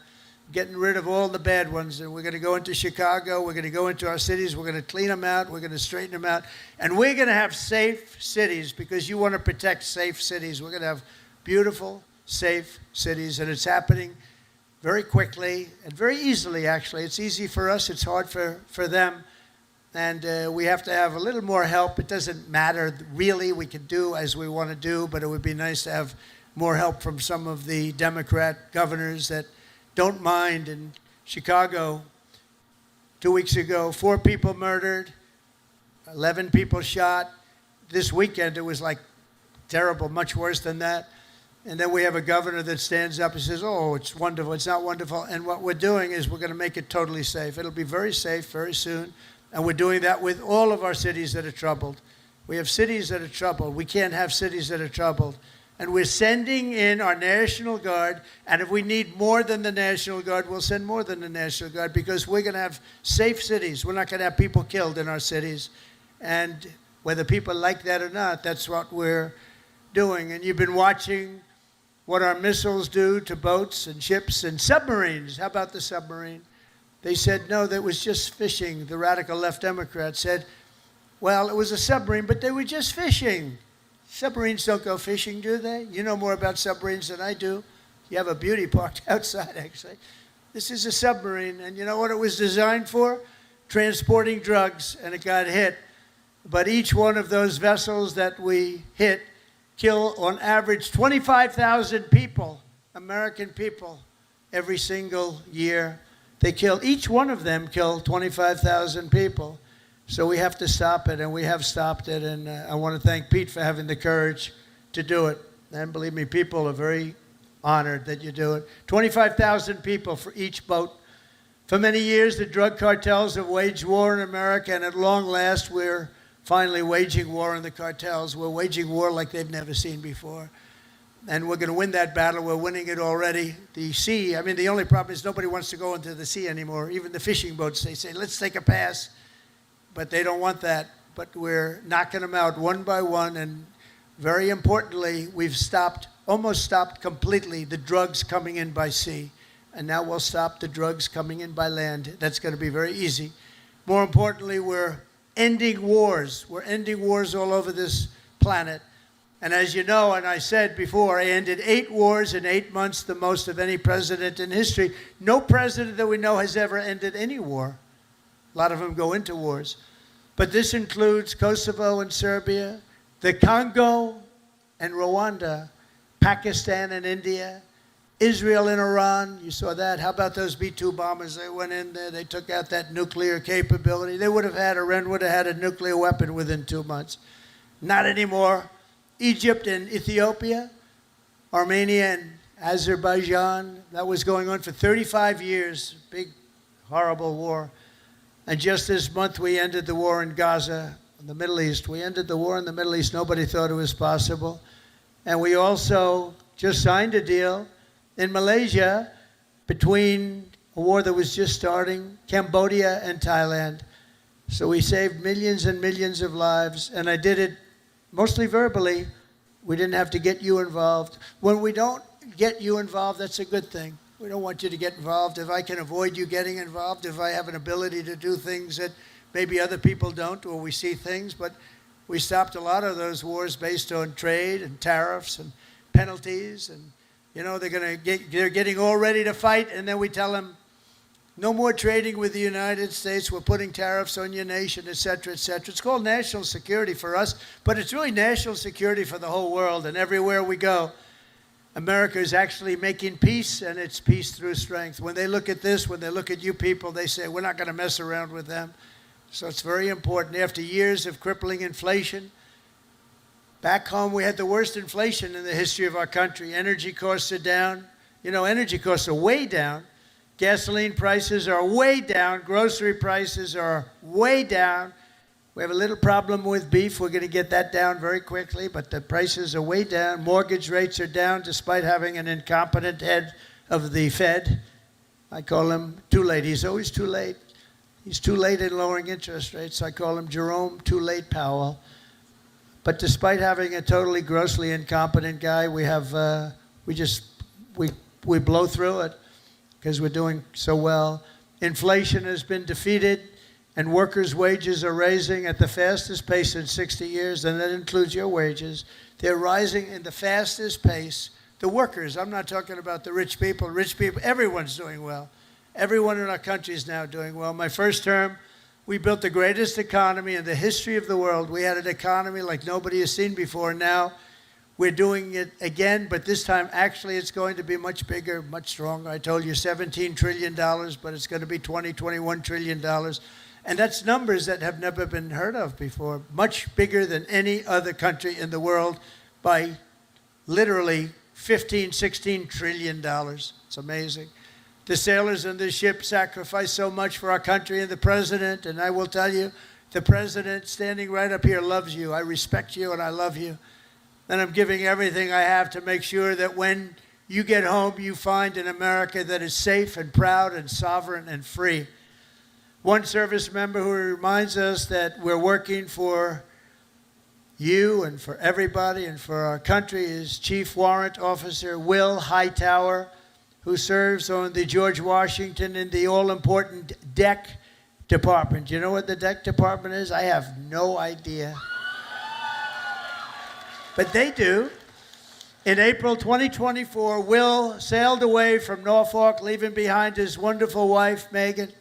Getting rid of all the bad ones. And we're going to go into Chicago. We're going to go into our cities. We're going to clean them out. We're going to straighten them out. And we're going to have safe cities, because you want to protect safe cities. We're going to have beautiful, safe cities, and it's happening very quickly and very easily, actually. It's easy for us. It's hard for them. And we have to have a little more help. It doesn't matter, really. We can do as we want to do, but it would be nice to have more help from some of the Democrat governors that don't mind. In Chicago, 2 weeks ago, 4 people murdered, 11 people shot. This weekend, it was like terrible, much worse than that. And then we have a governor that stands up and says, oh, it's wonderful. It's not wonderful. And what we're doing is we're going to make it totally safe. It'll be very safe very soon. And we're doing that with all of our cities that are troubled. We have cities that are troubled. We can't have cities that are troubled. And we're sending in our National Guard. And if we need more than the National Guard, we'll send more than the National Guard, because we're going to have safe cities. We're not going to have people killed in our cities. And whether people like that or not, that's what we're doing. And you've been watching what our missiles do to boats and ships and submarines. How about the submarine? They said, no, that was just fishing. The radical left Democrats said, well, it was a submarine, but they were just fishing. Submarines don't go fishing, do they? You know more about submarines than I do. You have a beauty parked outside, actually. This is a submarine, and you know what it was designed for? Transporting drugs, and it got hit. But each one of those vessels that we hit kill, on average, 25,000 people, American people, every single year. They kill, each one of them kill 25,000 people. So we have to stop it, and we have stopped it. And I want to thank Pete for having the courage to do it. And believe me, people are very honored that you do it. 25,000 people for each boat. For many years, the drug cartels have waged war in America, and at long last, we're finally waging war on the cartels. We're waging war like they've never seen before. And we're going to win that battle. We're winning it already. The sea, I mean, the only problem is nobody wants to go into the sea anymore. Even the fishing boats, they say, let's take a pass. But they don't want that. But we're knocking them out one by one. And very importantly, we've almost stopped completely the drugs coming in by sea. And now we'll stop the drugs coming in by land. That's going to be very easy. More importantly, we're ending wars. We're ending wars all over this planet. And as you know, and I said before, I ended 8 wars in 8 months, the most of any president in history. No president that we know has ever ended any war. A lot of them go into wars. But this includes Kosovo and Serbia, the Congo and Rwanda, Pakistan and India, Israel and Iran. You saw that. How about those B-2 bombers? They went in there. They took out that nuclear capability. Iran would have had a nuclear weapon within 2 months. Not anymore. Egypt and Ethiopia, Armenia and Azerbaijan. That was going on for 35 years. Big, horrible war. And just this month, we ended the war in Gaza, in the Middle East. We ended the war in the Middle East. Nobody thought it was possible. And we also just signed a deal in Malaysia between a war that was just starting, Cambodia and Thailand. So we saved millions and millions of lives. And I did it mostly verbally. We didn't have to get you involved. When we don't get you involved, that's a good thing. We don't want you to get involved. If I can avoid you getting involved, if I have an ability to do things that maybe other people don't, or we see things, but we stopped a lot of those wars based on trade and tariffs and penalties. And, you know, they're getting all ready to fight, and then we tell them, no more trading with the United States. We're putting tariffs on your nation, et cetera, et cetera. It's called national security for us, but it's really national security for the whole world. And everywhere we go, America is actually making peace, and it's peace through strength. When they look at this, when they look at you people, they say, we're not going to mess around with them. So it's very important. After years of crippling inflation, back home we had the worst inflation in the history of our country. Energy costs are down. You know, energy costs are way down. Gasoline prices are way down. Grocery prices are way down. We have a little problem with beef. We're going to get that down very quickly, but the prices are way down. Mortgage rates are down despite having an incompetent head of the Fed. I call him too late. He's always too late. He's too late in lowering interest rates. I call him Jerome Too Late Powell. But despite having a totally grossly incompetent guy, we blow through it because we're doing so well. Inflation has been defeated, and workers' wages are rising at the fastest pace in 60 years, and that includes your wages. They're rising in the fastest pace. The workers, I'm not talking about the rich people. Rich people, everyone's doing well. Everyone in our country is now doing well. My first term, we built the greatest economy in the history of the world. We had an economy like nobody has seen before. Now We're doing it again, but this time actually it's going to be much bigger, much stronger. I told you $17 trillion, but it's going to be $21 trillion. And that's numbers that have never been heard of before, much bigger than any other country in the world by literally $16 trillion. It's amazing. The sailors on this ship sacrificed so much for our country and the president, and I will tell you, the president standing right up here loves you. I respect you and I love you. And I'm giving everything I have to make sure that when you get home, you find an America that is safe and proud and sovereign and free. One service member who reminds us that we're working for you and for everybody and for our country is Chief Warrant Officer Will Hightower, who serves on the George Washington in the all-important deck department. Do you know what the deck department is? I have no idea. But they do. In April 2024, Will sailed away from Norfolk, leaving behind his wonderful wife, Megan,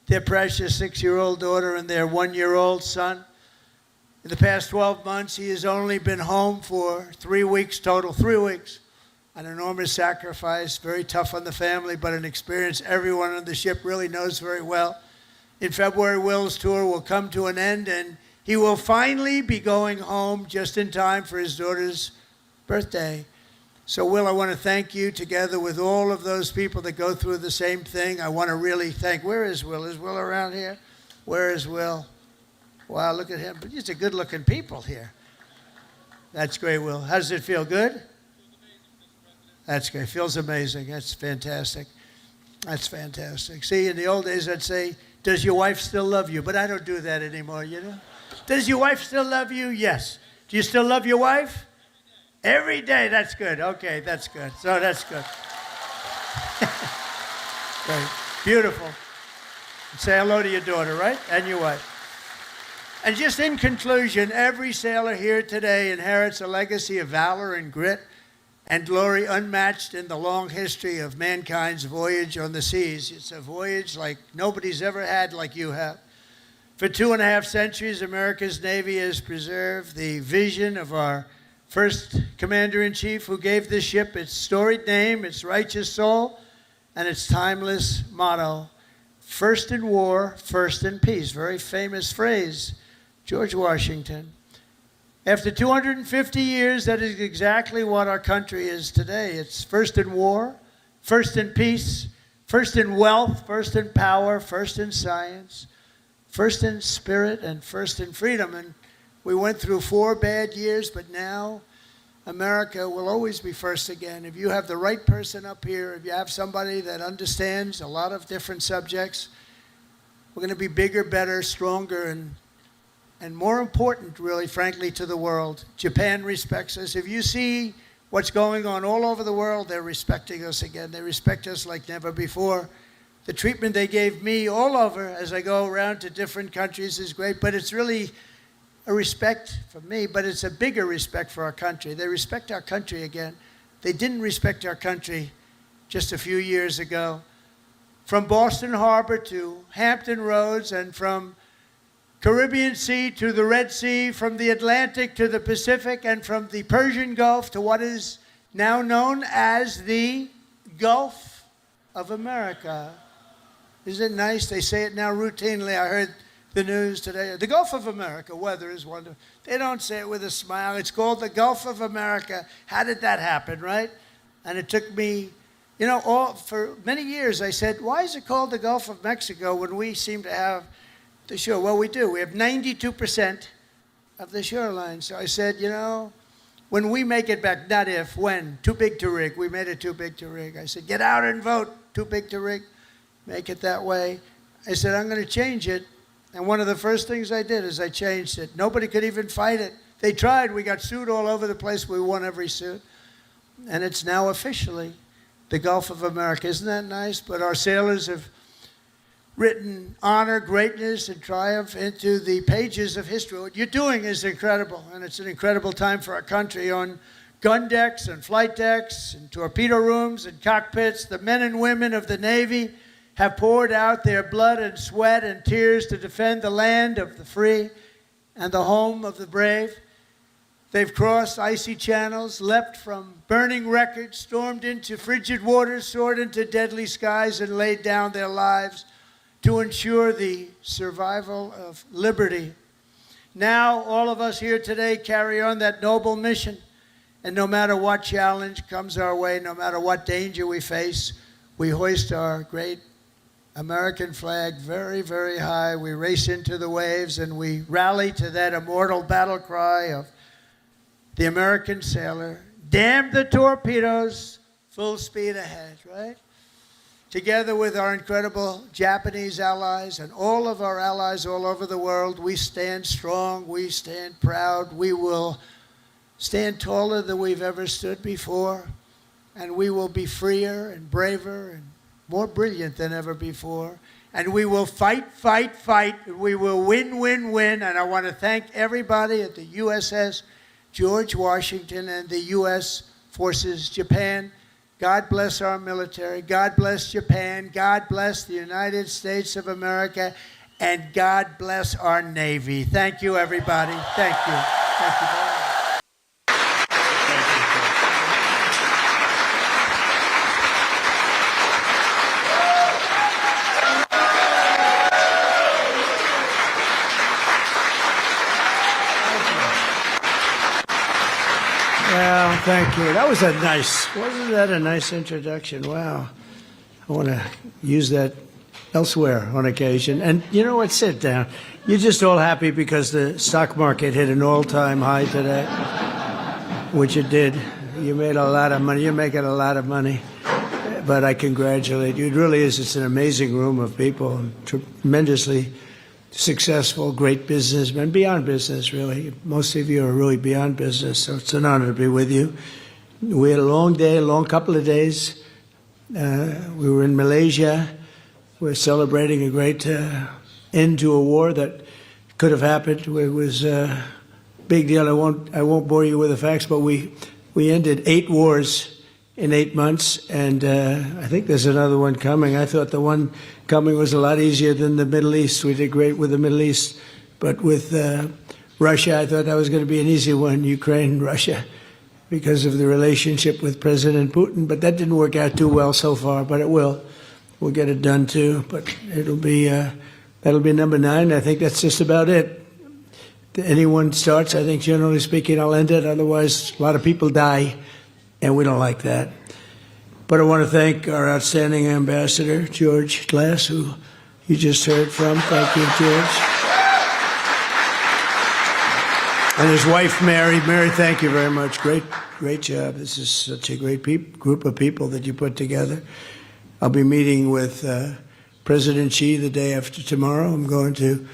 their precious 6-year-old daughter, and their 1-year-old son. In the past 12 months, he has only been home for 3 weeks total, 3 weeks. An enormous sacrifice, very tough on the family, but an experience everyone on the ship really knows very well. In February, Will's tour will come to an end, and he will finally be going home just in time for his daughter's birthday. So, Will, I want to thank you together with all of those people that go through the same thing. I want to really thank, where is Will? Is Will around here? Where is Will? Wow, look at him. But these are good-looking people here. That's great, Will. How does it feel? Good? That's great. Feels amazing. That's fantastic. That's fantastic. See, in the old days, I'd say, does your wife still love you? But I don't do that anymore, you know? Does your wife still love you? Yes. Do you still love your wife? Every day. That's good. Okay, that's good. So that's good. Great. Beautiful. Say hello to your daughter, right? And your wife. And just in conclusion, every sailor here today inherits a legacy of valor and grit and glory unmatched in the long history of mankind's voyage on the seas. It's a voyage like nobody's ever had like you have. For 2.5 centuries, America's Navy has preserved the vision of our first commander-in-chief who gave this ship its storied name, its righteous soul, and its timeless motto, first in war, first in peace. Very famous phrase, George Washington. After 250 years, that is exactly what our country is today. It's first in war, first in peace, first in wealth, first in power, first in science, first in spirit, and first in freedom. And we went through 4 bad years, but now America will always be first again. If you have the right person up here, if you have somebody that understands a lot of different subjects, we're going to be bigger, better, stronger, and more important, really, frankly, to the world. Japan respects us. If you see what's going on all over the world, they're respecting us again. They respect us like never before. The treatment they gave me all over as I go around to different countries is great, but it's really a respect for me, but it's a bigger respect for our country. They respect our country again. They didn't respect our country just a few years ago. From Boston Harbor to Hampton Roads, and from Caribbean Sea to the Red Sea, from the Atlantic to the Pacific, and from the Persian Gulf to what is now known as the Gulf of America. Isn't it nice? They say it now routinely. I heard the news today. The Gulf of America, weather is wonderful. They don't say it with a smile. It's called the Gulf of America. How did that happen, right? And it took me, for many years I said, why is it called the Gulf of Mexico when we seem to have the shore? Well, we do. We have 92% of the shoreline. So I said, when we make it back, not if, when, too big to rig. We made it too big to rig. I said, get out and vote. Too big to rig. Make it that way. I said, I'm going to change it. And one of the first things I did is I changed it. Nobody could even fight it. They tried. We got sued all over the place. We won every suit. And it's now officially the Gulf of America. Isn't that nice? But our sailors have written honor, greatness, and triumph into the pages of history. What you're doing is incredible, and it's an incredible time for our country. On gun decks and flight decks and torpedo rooms and cockpits, the men and women of the Navy have poured out their blood and sweat and tears to defend the land of the free and the home of the brave. They've crossed icy channels, leapt from burning wreckage, stormed into frigid waters, soared into deadly skies, and laid down their lives to ensure the survival of liberty. Now, all of us here today carry on that noble mission, and no matter what challenge comes our way, no matter what danger we face, we hoist our great American flag very, very high. We race into the waves, and we rally to that immortal battle cry of the American sailor, damn the torpedoes, full speed ahead, right? Together with our incredible Japanese allies and all of our allies all over the world, we stand strong, we stand proud, we will stand taller than we've ever stood before, and we will be freer and braver and more brilliant than ever before. And we will fight, fight, fight, and we will win, win, win. And I want to thank everybody at the USS George Washington and the U.S. Forces Japan. God bless our military. God bless Japan. God bless the United States of America. And God bless our Navy. Thank you, everybody. Thank you. Thank you very much. Well, thank you. That was wasn't that a nice introduction? Wow. I want to use that elsewhere on occasion. And you know what? Sit down. You're just all happy because the stock market hit an all-time high today, which it did. You made a lot of money. You're making a lot of money. But I congratulate you. It really is. It's an amazing room of people, tremendously successful, great businessmen, beyond business, really. Most of you are really beyond business, so it's an honor to be with you. We had a long day, a long couple of days. We were in Malaysia. We're celebrating a great end to a war that could have happened. It was a big deal. I won't bore you with the facts, but we ended 8 wars in 8 months, and I think there's another one coming. I thought the one coming was a lot easier than the Middle East. We did great with the Middle East, but with Russia, I thought that was going to be an easy one, Ukraine, Russia, because of the relationship with President Putin. But that didn't work out too well so far, but it will. We'll get it done too, but it'll be that'll be number 9. I think that's just about it. Anyone starts, I think generally speaking, I'll end it. Otherwise, a lot of people die, and we don't like that. But I want to thank our outstanding ambassador, George Glass, who you just heard from. Thank you, George. And his wife, Mary. Mary, thank you very much. Great job. This is such a great group of people that you put together. I'll be meeting with President Xi the day after tomorrow. I'm going to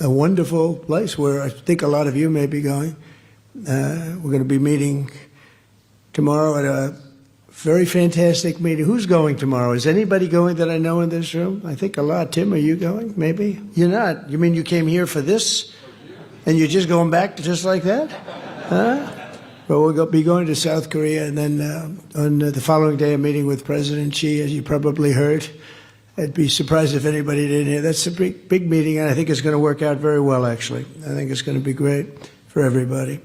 a wonderful place where I think a lot of you may be going. We're going to be meeting tomorrow at a very fantastic meeting. Who's going tomorrow? Is anybody going that I know in this room? I think a lot. Tim, are you going? Maybe? You're not. You mean you came here for this? And you're just going back just like that? Huh? Well, we'll be going to South Korea, and then on the following day, a meeting with President Xi, as you probably heard. I'd be surprised if anybody didn't hear. That's a big meeting, and I think it's going to work out very well, actually. I think it's going to be great for everybody.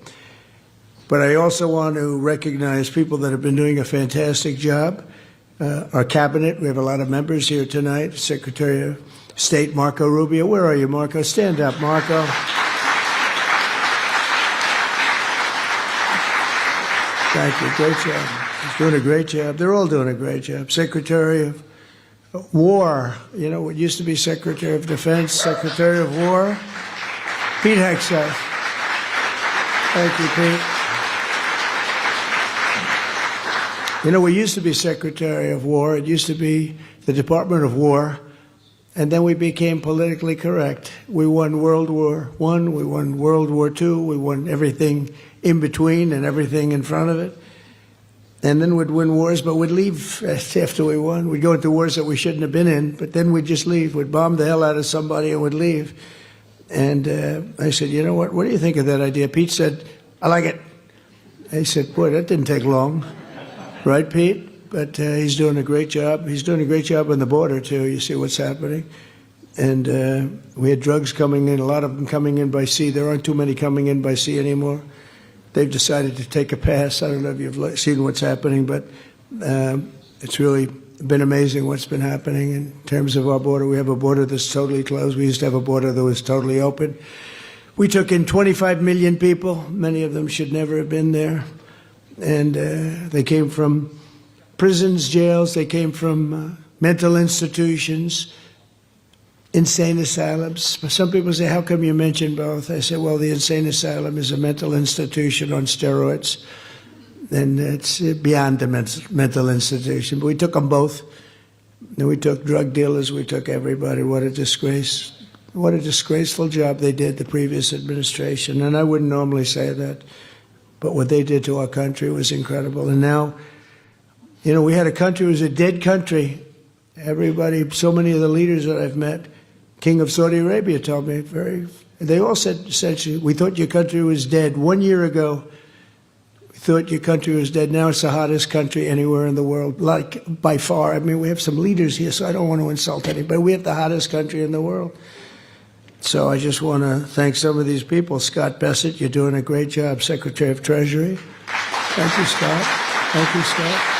But I also want to recognize people that have been doing a fantastic job. Our cabinet, we have a lot of members here tonight. Secretary of State Marco Rubio. Where are you, Marco? Stand up, Marco. Thank you. Great job. He's doing a great job. They're all doing a great job. Secretary of War, you know, what used to be Secretary of Defense, Secretary of War, Pete Hegseth. Thank you, Pete. You know, we used to be Secretary of War. It used to be the Department of War. And then we became politically correct. We won World War I, we won World War II, we won everything in between and everything in front of it. And then we'd win wars, but we'd leave after we won. We'd go into wars that we shouldn't have been in, but then we'd just leave. We'd bomb the hell out of somebody and we'd leave. And I said, you know what do you think of that idea? Pete said, I like it. I said, boy, that didn't take long. Right, Pete? But he's doing a great job. He's doing a great job on the border, too. You see what's happening. And we had drugs coming in, a lot of them coming in by sea. There aren't too many coming in by sea anymore. They've decided to take a pass. I don't know if you've seen what's happening, but it's really been amazing what's been happening in terms of our border. We have a border that's totally closed. We used to have a border that was totally open. We took in 25 million people. Many of them should never have been there. And they came from prisons, jails. They came from mental institutions, insane asylums. Some people say, how come you mention both? I say, well, the insane asylum is a mental institution on steroids. And it's beyond the mental institution. But we took them both. And we took drug dealers. We took everybody. What a disgrace. What a disgraceful job they did, the previous administration. And I wouldn't normally say that. But what they did to our country was incredible. And now, you know, we had a country, it was a dead country. Everybody, so many of the leaders that I've met, King of Saudi Arabia told me, they all said essentially, we thought your country was dead. 1 year ago, we thought your country was dead. Now it's the hottest country anywhere in the world, like by far. I mean, we have some leaders here, so I don't want to insult anybody. We have the hottest country in the world. So I just want to thank some of these people. Scott Bessent, you're doing a great job, Secretary of Treasury. Thank you, Scott. Thank you, Scott.